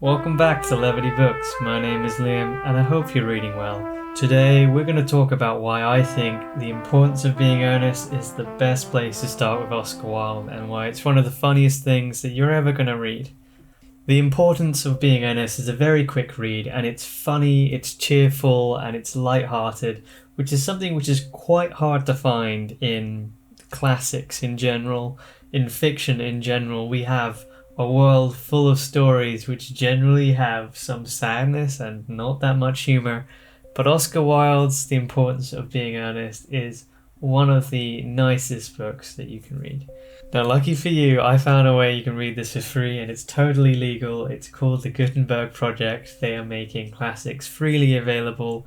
Welcome back to Levity Books. My name is Liam and I hope you're reading well. Today we're going to talk about why I think The Importance of Being Earnest is the best place to start with Oscar Wilde and why it's one of the funniest things that you're ever going to read. The Importance of Being Earnest is a very quick read and it's funny, it's cheerful and it's light-hearted, which is something which is quite hard to find in classics in general. In fiction in general, we have a world full of stories which generally have some sadness and not that much humour, but Oscar Wilde's The Importance of Being Earnest is one of the nicest books that you can read. Now, lucky for you, I found a way you can read this for free and it's totally legal. It's called the Gutenberg Project. They are making classics freely available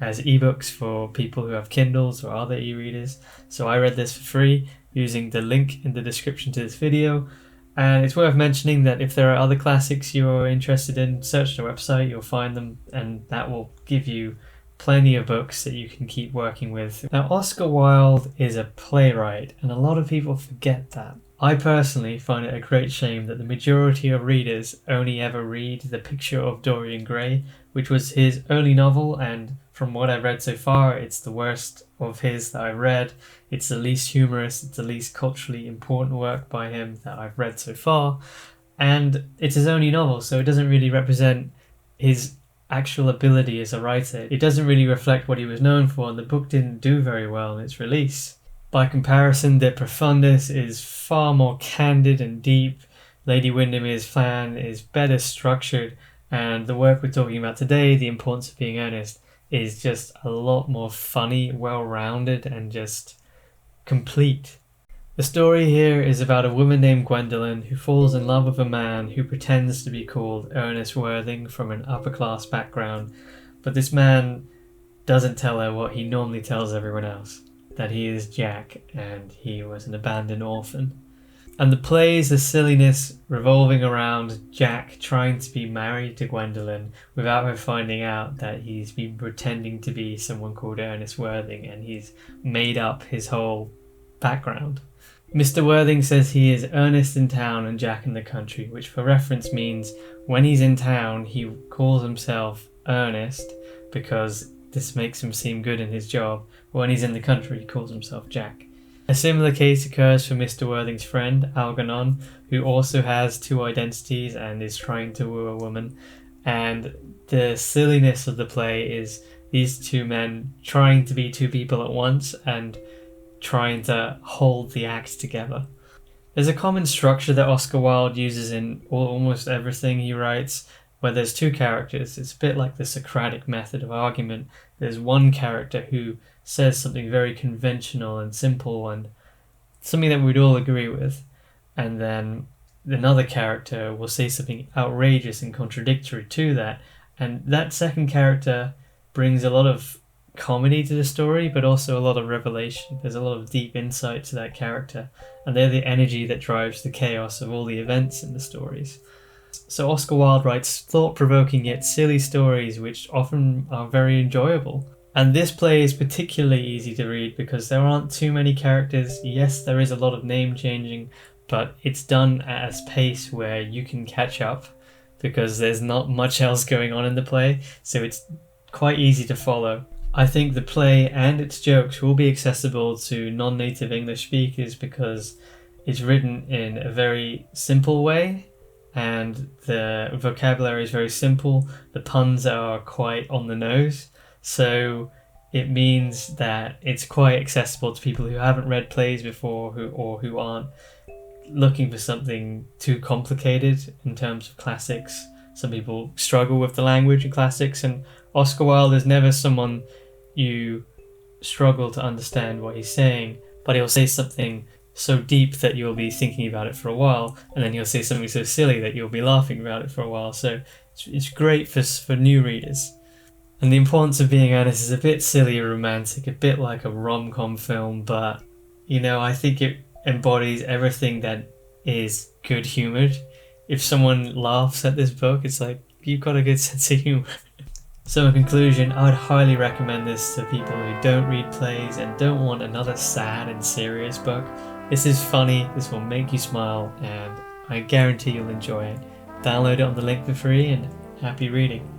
as ebooks for people who have Kindles or other e-readers. So I read this for free using the link in the description to this video. And it's worth mentioning that if there are other classics you're interested in, search the website, you'll find them, and that will give you plenty of books that you can keep working with. Now, Oscar Wilde is a playwright, and a lot of people forget that. I personally find it a great shame that the majority of readers only ever read The Picture of Dorian Gray, which was his early novel, and from what I've read so far, it's the worst of his that I've read. It's the least humorous, it's the least culturally important work by him that I've read so far. And it's his only novel, so it doesn't really represent his actual ability as a writer. It doesn't really reflect what he was known for, and the book didn't do very well in its release. By comparison, De Profundis is far more candid and deep. Lady Windermeres Fan is better structured, and the work we're talking about today, The Importance of Being Earnest, is just a lot more funny, well-rounded, and just complete. The story here is about a woman named Gwendolen who falls in love with a man who pretends to be called Ernest Worthing from an upper-class background, but this man doesn't tell her what he normally tells everyone else, that he is Jack and he was an abandoned orphan. And the play is the silliness revolving around Jack trying to be married to Gwendolen without her finding out that he's been pretending to be someone called Ernest Worthing and he's made up his whole background. Mr. Worthing says he is Ernest in town and Jack in the country, which for reference means when he's in town he calls himself Ernest because this makes him seem good in his job. When he's in the country he calls himself Jack. A similar case occurs for Mr. Worthing's friend, Algernon, who also has two identities and is trying to woo a woman. And the silliness of the play is these two men trying to be two people at once and trying to hold the act together. There's a common structure that Oscar Wilde uses in almost everything he writes, where there's two characters. It's a bit like the Socratic method of argument. There's one character who says something very conventional and simple and something that we'd all agree with, and then another character will say something outrageous and contradictory to that, and that second character brings a lot of comedy to the story but also a lot of revelation. There's a lot of deep insight to that character, and they're the energy that drives the chaos of all the events in the stories. So Oscar Wilde writes thought-provoking yet silly stories which often are very enjoyable. And this play is particularly easy to read because there aren't too many characters. Yes, there is a lot of name changing, but it's done at a pace where you can catch up because there's not much else going on in the play, so it's quite easy to follow. I think the play and its jokes will be accessible to non-native English speakers because it's written in a very simple way and the vocabulary is very simple. The puns are quite on the nose. So it means that it's quite accessible to people who haven't read plays before who aren't looking for something too complicated in terms of classics. Some people struggle with the language in classics, and Oscar Wilde is never someone you struggle to understand what he's saying, but he'll say something so deep that you'll be thinking about it for a while, and then he'll say something so silly that you'll be laughing about it for a while. So it's great for new readers. And The Importance of Being Earnest is a bit silly and romantic, a bit like a rom-com film, but, I think it embodies everything that is good-humoured. If someone laughs at this book, it's like, you've got a good sense of humour. So in conclusion, I would highly recommend this to people who don't read plays and don't want another sad and serious book. This is funny, this will make you smile, and I guarantee you'll enjoy it. Download it on the link for free, and happy reading.